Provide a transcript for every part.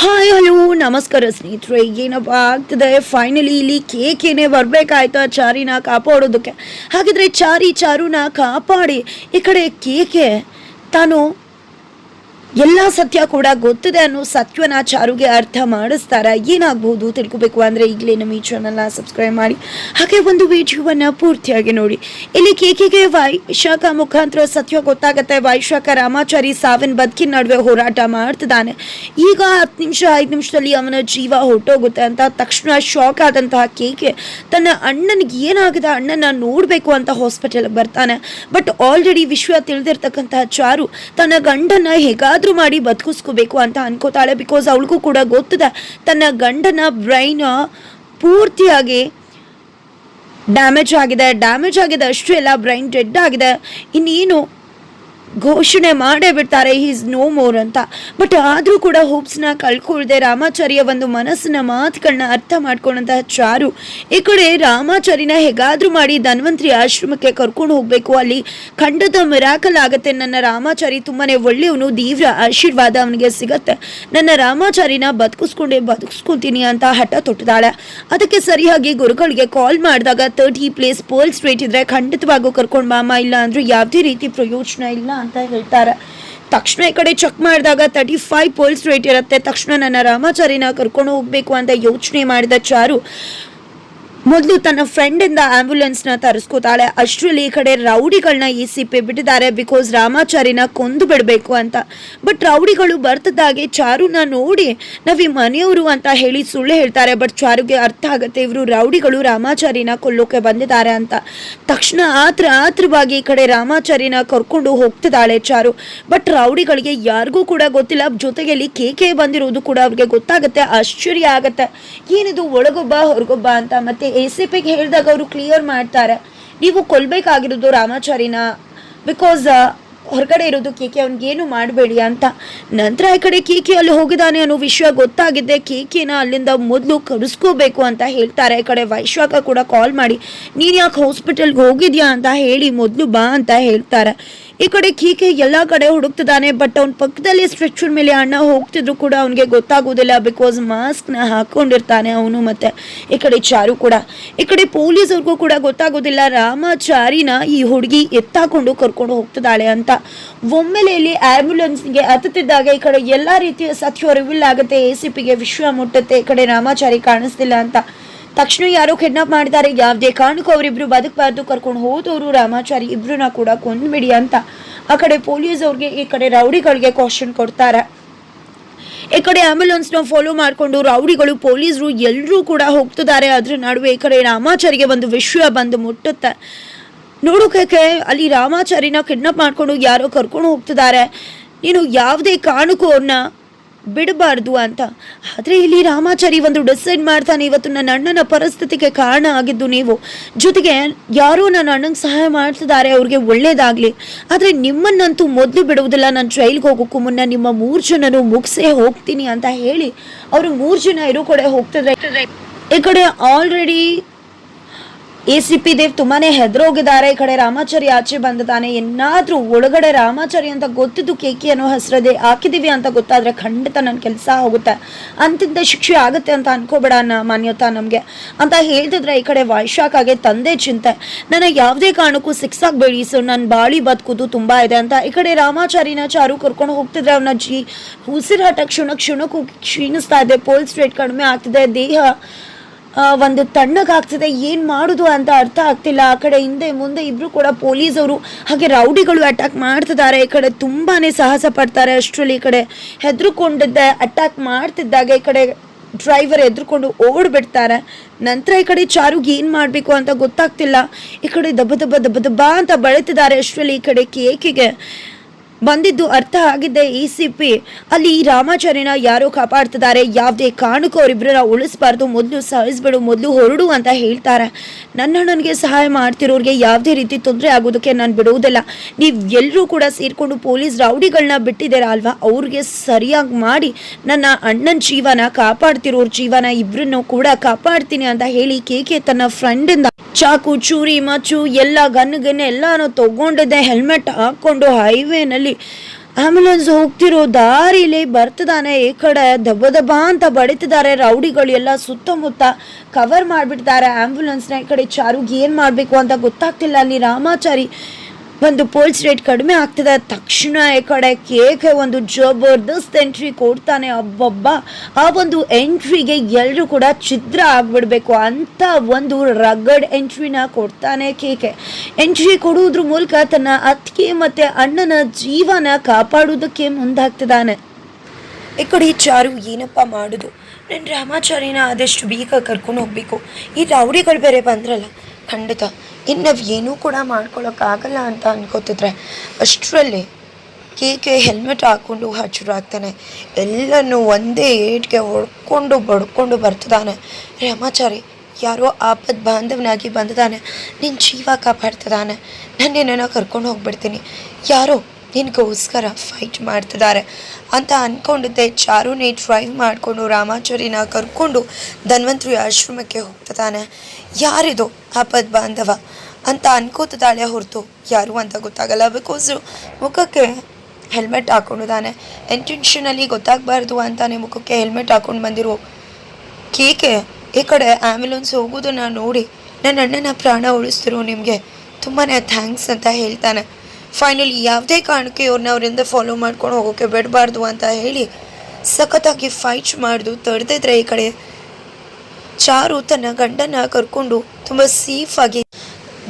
Hi hello ನಮಸ್ಕಾರ ಸ್ನೇಹಿತರೆ, ಏನಪ್ಪ ಆಗ್ತದೆ? ಫೈನಲಿ ಇಲ್ಲಿ ಕೇಕೇನೆ ಬರಬೇಕಾಯ್ತಾ ಚಾರಿನ ಕಾಪಾಡೋದಕ್ಕೆ. ಹಾಗಿದ್ರೆ ಚಾರುನ ಕಾಪಾಡಿ ಈ ಕಡೆ ಕೇಕೆ ತಾನು ಎಲ್ಲ ಸತ್ಯ ಕೂಡ ಗೊತ್ತಿದೆ ಅನ್ನೋ ಸತ್ಯವನ್ನ ಚಾರುಗೆ ಅರ್ಥ ಮಾಡಿಸ್ತಾರ. ಏನಾಗಬಹುದು ತಿಳ್ಕೊಬೇಕು ಅಂದ್ರೆ ಈಗಲೇ ನಮ್ಮ ಈ ಚಾನಲ್ನ ಸಬ್ಸ್ಕ್ರೈಬ್ ಮಾಡಿ, ಹಾಗೆ ಒಂದು ವಿಡಿಯೋವನ್ನ ಪೂರ್ತಿಯಾಗಿ ನೋಡಿ. ಇಲ್ಲಿ ಕೇಕೆಗೆ ವೈಶಾಖ ಮುಖಾಂತರ ಸತ್ಯ ಗೊತ್ತಾಗತ್ತೆ. ವೈಶಾಖ ರಾಮಾಚಾರಿ ಸಾವಿನ ಬದುಕಿನ ನಡುವೆ ಹೋರಾಟ ಮಾಡ್ತಿದ್ದಾನೆ. ಈಗ 10 ನಿಮಿಷ 5 ನಿಮಿಷದಲ್ಲಿ ಅವನ ಜೀವ ಹೊರಟೋಗುತ್ತೆ ಅಂತ ತಕ್ಷಣ ಶಾಕ್ ಆದಂತಹ ಕೇಕೆ ತನ್ನ ಅಣ್ಣನಿಗೆ ಏನಾಗಿದೆ, ಅಣ್ಣನ ನೋಡಬೇಕು ಅಂತ ಹಾಸ್ಪಿಟಲ್ಗೆ ಬರ್ತಾನೆ. ಬಟ್ ಆಲ್ರೆಡಿ ವಿಷಯ ತಿಳಿದಿರ್ತಕ್ಕಂತಹ ಚಾರು ತನ್ನ ಗಂಡನ ಹೇಗಾದ್ರೂ ಮಾಡಿ ಬದುಕಿಸ್ಕೋಬೇಕು ಅಂತ ಅನ್ಕೋತಾಳೆ. ಬಿಕಾಸ್ ಅವಳಿಗೂ ಕೂಡ ಗೊತ್ತಿದೆ ತನ್ನ ಗಂಡನ ಬ್ರೈನ್ ಪೂರ್ತಿಯಾಗಿ ಡ್ಯಾಮೇಜ್ ಆಗಿದೆ. ಅಷ್ಟು ಎಲ್ಲ ಬ್ರೈನ್ ಡೆಡ್ ಆಗಿದೆ. ಇನ್ನೇನು ಘೋಷಣೆ ಮಾಡೇ ಬಿಡ್ತಾರೆ ಈಸ್ ನೋ ಮೋರ್ ಅಂತ. ಬಟ್ ಆದರೂ ಕೂಡ ಹೋಪ್ಸ್ನ ಕಳ್ಕೊಳ್ದೆ ರಾಮಾಚಾರಿಯ ಒಂದು ಮನಸ್ಸಿನ ಮಾತುಗಳನ್ನ ಅರ್ಥ ಮಾಡ್ಕೊಂಡಂತಹ ಚಾರು ಈ ಕಡೆ ರಾಮಾಚಾರಿನ ಹೇಗಾದ್ರೂ ಮಾಡಿ ಧನ್ವಂತರಿ ಆಶ್ರಮಕ್ಕೆ ಕರ್ಕೊಂಡು ಹೋಗ್ಬೇಕು. ಅಲ್ಲಿ ಖಂಡಿತ ಮಿರಾಕಲ್ ಆಗತ್ತೆ. ನನ್ನ ರಾಮಾಚಾರಿ ತುಂಬಾನೇ ಒಳ್ಳೆಯವನು, ದೇವ್ರ ಆಶೀರ್ವಾದ ಅವನಿಗೆ ಸಿಗತ್ತೆ, ನನ್ನ ರಾಮಾಚಾರಿನ ಬದುಕಿಸ್ಕೊಂತೀನಿ ಅಂತ ಹಠ ತೊಟ್ಟಿದಾಳೆ. ಅದಕ್ಕೆ ಸರಿಯಾಗಿ ಗುರುಗಳಿಗೆ ಕಾಲ್ ಮಾಡಿದಾಗ 30 ಪ್ಲೇಸ್ ಪರ್ಲ್ ಸ್ಟ್ರೀಟ್ ಇದ್ರೆ ಖಂಡಿತವಾಗೂ ಕರ್ಕೊಂಡು ಬಾಮ, ಇಲ್ಲ ಅಂದ್ರೆ ಯಾವುದೇ ರೀತಿ ಪ್ರಯೋಜನ ಇಲ್ಲ ಅಂತ ಹೇಳ್ತಾರೆ. ತಕ್ಷಣ ಈ ಕಡೆ ಚೆಕ್ ಮಾಡಿದಾಗ 35 ಪೋಲ್ಸ್ ರೇಟ್ ಇರುತ್ತೆ. ತಕ್ಷಣ ನನ್ನ ರಾಮಾಚಾರಿನ ಕರ್ಕೊಂಡು ಹೋಗ್ಬೇಕು ಅಂತ ಯೋಚನೆ ಮಾಡಿದ ಚಾರು ಮೊದಲು ತನ್ನ ಫ್ರೆಂಡಿಂದ ಆಂಬ್ಯುಲೆನ್ಸ್ನ ತರಿಸ್ಕೋತಾಳೆ. ಅಷ್ಟರಲ್ಲಿ ಈ ಕಡೆ ರೌಡಿಗಳನ್ನ ECP ಬಿಟ್ಟಿದ್ದಾರೆ, ಬಿಕಾಸ್ ರಾಮಾಚಾರಿನ ಕೊಂದು ಬಿಡಬೇಕು ಅಂತ. ಬಟ್ ರೌಡಿಗಳು ಬರ್ತಿದ್ದಾಗೆ ಚಾರುನ ನೋಡಿ ನಾವ್ ಈ ಮನೆಯವರು ಅಂತ ಹೇಳಿ ಸುಳ್ಳು ಹೇಳ್ತಾರೆ. ಬಟ್ ಚಾರುಗೆ ಅರ್ಥ ಆಗುತ್ತೆ ಇವರು ರೌಡಿಗಳು ರಾಮಾಚಾರಿನ ಕೊಲ್ಲೋಕೆ ಬಂದಿದ್ದಾರೆ ಅಂತ. ತಕ್ಷಣ ಆತ್ರವಾಗಿ ಈ ಕಡೆ ರಾಮಾಚಾರಿನ ಕರ್ಕೊಂಡು ಹೋಗ್ತಿದ್ದಾಳೆ ಚಾರು. ಬಟ್ ರೌಡಿಗಳಿಗೆ ಯಾರಿಗೂ ಕೂಡ ಗೊತ್ತಿಲ್ಲ. ಜೊತೆಗೆ ಇಲ್ಲಿ ಕೇಕೆ ಬಂದಿರೋದು ಕೂಡ ಅವ್ರಿಗೆ ಗೊತ್ತಾಗುತ್ತೆ. ಆಶ್ಚರ್ಯ ಆಗತ್ತೆ, ಏನಿದು ಒಳಗೊಬ್ಬ ಹೊರಗೊಬ್ಬ ಅಂತ. ಮತ್ತೆ ACPಗೆ ಹೇಳಿದಾಗ ಅವರು ಕ್ಲಿಯರ್ ಮಾಡ್ತಾರೆ, ನೀವು ಕೊಲ್ಬೇಕಾಗಿರೋದು ರಾಮಾಚಾರಿನ, ಬಿಕಾಸ್ ಹೊರಗಡೆ ಇರೋದು ಕೇಕೆ, ಅವ್ನಿಗೇನು ಮಾಡಬೇಡಿ ಅಂತ. ನಂತರ ಈ ಕಡೆ ಕೇಕೆ ಅಲ್ಲಿ ಹೋಗಿದ್ದಾನೆ ಅನ್ನೋ ವಿಷಯ ಗೊತ್ತಾಗಿದ್ದೆ. ಕೇಕೆನ ಅಲ್ಲಿಂದ ಮೊದಲು ಕರೆಸ್ಕೋಬೇಕು ಅಂತ ಹೇಳ್ತಾರೆ. ಈ ಕಡೆ ವೈಶಾಖ ಕೂಡ ಕಾಲ್ ಮಾಡಿ ನೀನು ಯಾಕೆ ಹಾಸ್ಪಿಟಲ್ಗೆ ಹೋಗಿದ್ಯಾ ಅಂತ ಹೇಳಿ ಮೊದಲು ಬಾ ಅಂತ ಹೇಳ್ತಾರೆ. ಈ ಕಡೆ ಕೇಕೆ ಎಲ್ಲ ಕಡೆ ಹುಡುಕ್ತಿದ್ದಾನೆ. ಬಟ್ ಅವ್ನ ಪಕ್ಕದಲ್ಲಿ ಸ್ಟ್ರೆಚರ್ ಮೇಲೆ ಅಣ್ಣ ಹೋಗ್ತಿದ್ರು ಕೂಡ ಅವನಿಗೆ ಗೊತ್ತಾಗೋದಿಲ್ಲ, ಬಿಕಾಸ್ ಮಾಸ್ಕ್ನ ಹಾಕೊಂಡಿರ್ತಾನೆ ಅವನು. ಮತ್ತೆ ಈ ಕಡೆ ಚಾರು ಕೂಡ, ಈ ಕಡೆ ಪೊಲೀಸವ್ರಿಗೂ ಕೂಡ ಗೊತ್ತಾಗೋದಿಲ್ಲ ರಾಮಾಚಾರಿನ ಈ ಹುಡುಗಿ ಎತ್ತಾಕೊಂಡು ಕರ್ಕೊಂಡು ಹೋಗ್ತಿದ್ದಾಳೆ ಅಂತ. ಒಮ್ಮೆಲೆ ಇಲ್ಲಿ ಆಂಬ್ಯುಲೆನ್ಸ್ಗೆ ಹತ್ತುತ್ತಿದ್ದಾಗ ಈ ಕಡೆ ಎಲ್ಲಾ ರೀತಿಯ ಸತ್ಯ ರಿವೀಲ್ ಆಗುತ್ತೆ. ACPಗೆ ವಿಷಯ ಮುಟ್ಟುತ್ತೆ, ಈ ಕಡೆ ರಾಮಾಚಾರಿ ಕಾಣಿಸ್ತಿಲ್ಲ ಅಂತ. ತಕ್ಷಣ ಯಾರೋ ಕಿಡ್ನಾಪ್ ಮಾಡಿದ್ದಾರೆ, ಯಾವುದೇ ಕಾರಣಕ್ಕೂ ಅವರಿಬ್ರು ಬದುಕಬಾರ್ದು, ಕರ್ಕೊಂಡು ಹೋದವರು ರಾಮಾಚಾರಿ ಇಬ್ರನ್ನ ಕೂಡ ಕೊಂದ್ಬಿಡಿ ಅಂತ ಆ ಕಡೆ ಪೊಲೀಸ್ ಅವ್ರಿಗೆ ಈ ಕಡೆ ರೌಡಿಗಳಿಗೆ ಕ್ವಶನ್ ಕೊಡ್ತಾರೆ. ಈ ಕಡೆ ಆಂಬ್ಯುಲೆನ್ಸ್ನ ಫಾಲೋ ಮಾಡಿಕೊಂಡು ರೌಡಿಗಳು ಪೊಲೀಸರು ಎಲ್ಲರೂ ಕೂಡ ಹೋಗ್ತಿದ್ದಾರೆ. ಅದ್ರ ನಡುವೆ ಈ ಕಡೆ ರಾಮಾಚಾರಿಗೆ ಒಂದು ವಿಷಯ ಬಂದು ಮುಟ್ಟುತ್ತೆ. ನೋಡೋಕೆ ಅಲ್ಲಿ ರಾಮಾಚಾರಿನ ಕಿಡ್ನಾಪ್ ಮಾಡ್ಕೊಂಡು ಯಾರೋ ಕರ್ಕೊಂಡು ಹೋಗ್ತಿದ್ದಾರೆ, ನೀನು ಯಾವುದೇ ಕಾರಣಕ್ಕೂ ಅವ್ರನ್ನ ಬಿಡಬಾರ್ದು ಅಂತ. ಆದರೆ ಇಲ್ಲಿ ರಾಮಾಚಾರಿ ಒಂದು ಡಿಸೈಡ್ ಮಾಡ್ತಾನೆ, ಇವತ್ತು ನನ್ನ ಅಣ್ಣನ ಪರಿಸ್ಥಿತಿಗೆ ಕಾರಣ ಆಗಿದ್ದು ನೀವು, ಜೊತೆಗೆ ಯಾರೋ ನನ್ನ ಅಣ್ಣಂಗೆ ಸಹಾಯ ಮಾಡ್ತಿದ್ದಾರೆ, ಅವ್ರಿಗೆ ಒಳ್ಳೇದಾಗ್ಲಿ, ಆದರೆ ನಿಮ್ಮನ್ನಂತೂ ಮೊದಲು ಬಿಡುವುದಿಲ್ಲ, ನಾನು ಜೈಲ್ಗೆ ಹೋಗೋಕ್ಕೂ ಮುನ್ನ ನಿಮ್ಮ 3 ಜನನು ಮುಗಿಸೇ ಹೋಗ್ತೀನಿ ಅಂತ ಹೇಳಿ ಅವರು 3 ಜನ ಇರೋ ಕಡೆ ಹೋಗ್ತಿದ್ರೆ. ಈ ಕಡೆ ಆಲ್ರೆಡಿ ACP ದೇವ್ ತುಂಬಾನೇ ಹೆದರೋಗಿದ್ದಾರೆ. ಈ ಕಡೆ ರಾಮಾಚಾರಿ ಆಚೆ ಬಂದಿದ್ದಾನೆ. ಏನಾದ್ರೂ ಒಳಗಡೆ ರಾಮಾಚಾರಿ ಅಂತ ಗೊತ್ತಿದ್ದು ಕೇಕೆ ಅನ್ನೋ ಹೆಸರದೆ ಹಾಕಿದೀವಿ ಅಂತ ಗೊತ್ತಾದ್ರೆ ಖಂಡಿತ ನನ್ನ ಕೆಲಸ ಹೋಗುತ್ತೆ, ಅಂತಿಂತ ಶಿಕ್ಷೆ ಆಗುತ್ತೆ ಅಂತ ಅನ್ಕೋಬೇಡ ಮಾನ್ಯತಾ ನಮ್ಗೆ ಅಂತ ಹೇಳ್ತಿದ್ರೆ. ಈ ಕಡೆ ವೈಶಾಖಾಗೆ ತಂದೆ ಚಿಂತೆ, ನನ್ನ ಯಾವುದೇ ಕಾರಣಕ್ಕೂ ಸಿಕ್ಸಾಗಬೇಡಿ ಸರ್, ನನ್ನ ಬಾಳಿ ಬದುಕುದು ತುಂಬಾ ಇದೆ ಅಂತ. ಈ ಕಡೆ ರಾಮಾಚಾರಿನ ಚಾರು ಕರ್ಕೊಂಡು ಹೋಗ್ತಿದ್ರೆ ಅವನ ಉಸಿರಾಟ ಕ್ಷಣಕ್ಕೂ ಕ್ಷೀಣಿಸ್ತಾ ಇದೆ. ಪೋಲ್ಸ್ ರೇಟ್ ಕಡಿಮೆ ಆಗ್ತಿದೆ, ದೇಹ ಒಂದು ತಣ್ಣಗಾಗ್ತಿದೆ, ಏನು ಮಾಡೋದು ಅಂತ ಅರ್ಥ ಆಗ್ತಿಲ್ಲ. ಆ ಕಡೆ ಹಿಂದೆ ಮುಂದೆ ಇಬ್ರು ಕೂಡ ಪೊಲೀಸವರು ಹಾಗೆ ರೌಡಿಗಳು ಅಟ್ಯಾಕ್ ಮಾಡ್ತಿದ್ದಾರೆ. ಈ ಕಡೆ ತುಂಬಾನೇ ಸಾಹಸ ಪಡ್ತಾರೆ. ಅಷ್ಟರಲ್ಲಿ ಈ ಕಡೆ ಹೆದರ್ಕೊಂಡಿದ್ದೆ ಅಟ್ಯಾಕ್ ಮಾಡ್ತಿದ್ದಾಗ ಈ ಕಡೆ ಡ್ರೈವರ್ ಎದ್ರುಕೊಂಡು ಓಡ್ಬಿಡ್ತಾರೆ. ನಂತರ ಈ ಕಡೆ ಚಾರುಗೆ ಏನು ಮಾಡಬೇಕು ಅಂತ ಗೊತ್ತಾಗ್ತಿಲ್ಲ. ಈ ಕಡೆ ದಬ್ಬ ಅಂತ ಬೆಳೆತಿದ್ದಾರೆ. ಅಷ್ಟರಲ್ಲಿ ಈ ಕಡೆ ಕೇಕಿಗೆ ಬಂದಿದ್ದು ಅರ್ಥ ಆಗಿದ್ದೆ ACP ಅಲ್ಲಿ ರಾಮಾಚಾರಿನ ಯಾರೋ ಕಾಪಾಡ್ತಿದ್ದಾರೆ, ಯಾವುದೇ ಕಾರಣಕ್ಕೂ ಅವರಿಬ್ಬರನ್ನ ಉಳಿಸಬಾರ್ದು, ಮೊದಲು ಸಾಯಿಸ್ಬಿಡು, ಮೊದಲು ಹೊರಡು ಅಂತ ಹೇಳ್ತಾರೆ. ನನಗೆ ಸಹಾಯ ಮಾಡ್ತಿರೋರಿಗೆ ಯಾವುದೇ ರೀತಿ ತೊಂದರೆ ಆಗೋದಕ್ಕೆ ನಾನು ಬಿಡುವುದಿಲ್ಲ, ನೀವು ಎಲ್ಲರೂ ಕೂಡ ಸೇರ್ಕೊಂಡು ಪೊಲೀಸ್ ರೌಡಿಗಳನ್ನ ಬಿಟ್ಟಿದ್ದೀರಾ ಅಲ್ವಾ, ಅವ್ರಿಗೆ ಸರಿಯಾಗಿ ಮಾಡಿ ನನ್ನ ಅಣ್ಣನ ಜೀವನ ಕಾಪಾಡ್ತಿರೋರ ಜೀವನ ಇಬ್ಬರನ್ನು ಕೂಡ ಕಾಪಾಡ್ತೀನಿ ಅಂತ ಹೇಳಿ ಕೇಕೆ ತನ್ನ ಫ್ರೆಂಡಿಂದ ಚಾಕು ಚೂರಿ ಮಚ್ಚು ಎಲ್ಲ ಗನ್ ಎಲ್ಲಾನು ತಗೊಂಡಿದ್ದೆ. ಹೆಲ್ಮೆಟ್ ಹಾಕೊಂಡು ಹೈವೇನಲ್ಲಿ ಆಂಬ್ಯುಲೆನ್ಸ್ ಹೋಗ್ತಿರೋ ದಾರಿಲಿ ಬರ್ತಿದ್ದಾನೆ. ಈ ಕಡೆ ದಬ್ಬ ದಬ್ಬ ಅಂತ ಬಡಿತಿದ್ದಾರೆ ರೌಡಿಗಳು ಎಲ್ಲ. ಸುತ್ತಮುತ್ತ ಕವರ್ ಮಾಡಿಬಿಡ್ತಾರೆ ಆಂಬ್ಯುಲೆನ್ಸ್ನ. ಈ ಕಡೆ ಚಾರುಗೆ ಏನು ಮಾಡಬೇಕು ಅಂತ ಗೊತ್ತಾಗ್ತಿಲ್ಲ. ಅಲ್ಲಿ ರಾಮಾಚಾರಿ ಒಂದು ಪೋಲ್ಸ್ ರೇಟ್ ಕಡಿಮೆ ಆಗ್ತದೆ. ತಕ್ಷಣ ಈ ಕಡೆ ಕೇಕೆ ಒಂದು ಜಬರ್ದಸ್ತ್ ಎಂಟ್ರಿ ಕೊಡ್ತಾನೆ. ಅಬ್ಬಬ್ಬ, ಆ ಒಂದು ಎಂಟ್ರಿಗೆ ಎಲ್ಲರೂ ಕೂಡ ಛಿದ್ರ ಆಗ್ಬಿಡ್ಬೇಕು ಅಂತ ಒಂದು ರಗಡ್ ಎಂಟ್ರಿನ ಕೊಡ್ತಾನೆ ಕೇಕೆ. ಎಂಟ್ರಿ ಕೊಡುವುದ್ರ ಮೂಲಕ ತನ್ನ ಅತ್ತಿಗೆ ಮತ್ತು ಅಣ್ಣನ ಜೀವನ ಕಾಪಾಡೋದಕ್ಕೆ ಮುಂದಾಗ್ತಿದ್ದಾನೆ. ಈ ಕಡೆ ಚಾರು ಏನಪ್ಪ ಮಾಡೋದು, ನನ್ನ ರಾಮಾಚಾರಿನ ಆದಷ್ಟು ಬೇಗ ಕರ್ಕೊಂಡು ಹೋಗಬೇಕು. ಈ ರೌಡಿಗಳು ಬೇರೆ ಬಂದ್ರಲ್ಲ, ಖಂಡಿತ ಇನ್ನು ನಾವು ಏನೂ ಕೂಡ ಮಾಡ್ಕೊಳ್ಳೋಕ್ಕಾಗಲ್ಲ ಅಂತ ಅನ್ಕೋತಿದ್ರೆ ಅಷ್ಟರಲ್ಲಿ ಕೇಕೆ ಹೆಲ್ಮೆಟ್ ಹಾಕ್ಕೊಂಡು ಹಚ್ಚರಾಗ್ತಾನೆ. ಎಲ್ಲನೂ ಒಂದೇ ಏಟ್ಗೆ ಹೊಡ್ಕೊಂಡು ಬಡ್ಕೊಂಡು ಬರ್ತಿದ್ದಾನೆ. ರಾಮಾಚಾರಿ ಯಾರೋ ಆಪತ್ ಬಾಂಧವನಾಗಿ ಬಂದಿದ್ದಾನೆ, ನಿನ್ನ ಜೀವ ಕಾಪಾಡ್ತಿದ್ದಾನೆ, ನನ್ನೇನೋ ಕರ್ಕೊಂಡು ಹೋಗ್ಬಿಡ್ತೀನಿ, ಯಾರೋ ನಿನಗೋಸ್ಕರ ಫೈಟ್ ಮಾಡ್ತಿದ್ದಾರೆ ಅಂತ ಅಂದ್ಕೊಂಡಿದ್ದೆ. ಚಾರುನೇ ಡ್ರೈವ್ ಮಾಡಿಕೊಂಡು ರಾಮಾಚಾರಿನ ಕರ್ಕೊಂಡು ಧನ್ವಂತರಿ ಆಶ್ರಮಕ್ಕೆ ಹೋಗ್ತಿದ್ದಾನೆ. ಯಾರಿದು ಆಪದ್ ಬಾಂಧವ ಅಂತ ಅನ್ಕೋತಿದ್ದಾಳೆ ಹೊರತು ಯಾರು ಅಂತ ಗೊತ್ತಾಗಲ್ಲ. ಬಿಕಾಸು ಮುಖಕ್ಕೆ ಹೆಲ್ಮೆಟ್ ಹಾಕ್ಕೊಂಡಿದ್ದಾನೆ. ಇಂಟೆನ್ಷನಲ್ಲಿ ಗೊತ್ತಾಗಬಾರ್ದು ಅಂತಾನೆ ಮುಖಕ್ಕೆ ಹೆಲ್ಮೆಟ್ ಹಾಕ್ಕೊಂಡು ಬಂದಿರೋ ಕೇಕೆ ಈ ಕಡೆ ಆ್ಯಂಬುಲೆನ್ಸ್ ಹೋಗೋದನ್ನು ನೋಡಿ ನನ್ನ ಅಣ್ಣನ ಪ್ರಾಣ ಉಳಿಸ್ತಿರೋ ನಿಮಗೆ ತುಂಬಾ ಥ್ಯಾಂಕ್ಸ್ ಅಂತ ಹೇಳ್ತಾನೆ. ಫೈನಲಿ ಯಾವುದೇ ಕಾರಣಕ್ಕೆ ಅವರಿಂದ ಫಾಲೋ ಮಾಡ್ಕೊಂಡು ಹೋಗೋಕ್ಕೆ ಬಿಡಬಾರ್ದು ಅಂತ ಹೇಳಿ ಸಖತ್ತಾಗಿ ಫೈಟ್ ಮಾಡಿದು ತಡೆದಿದ್ರೆ ಈ ಕಡೆ ಚಾರು ತನ್ನ ಗಂಡನ ಕರ್ಕೊಂಡು ತುಂಬ ಸೇಫಾಗಿ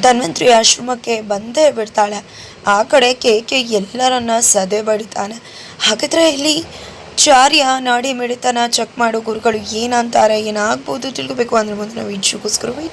ಧನ್ವಂತರಿ ಆಶ್ರಮಕ್ಕೆ ಬಂದೇ ಬಿಡ್ತಾಳೆ. ಆ ಕಡೆ ಕೇಕೆ ಎಲ್ಲರನ್ನ ಸದೆ ಬಡಿತಾನೆ. ಹಾಗಾದರೆ ಇಲ್ಲಿ ಚಾರ್ಯ ನಾಡಿ ಮಿಡಿತನ ಚೆಕ್ ಮಾಡೋ ಗುರುಗಳು ಏನಂತಾರೆ, ಏನಾಗ್ಬೋದು ತಿಳ್ಕೊಬೇಕು ಅಂದರೆ ಮುಂದೆ ನಾವು ಇಚ್ಛೆಗೋಸ್ಕರ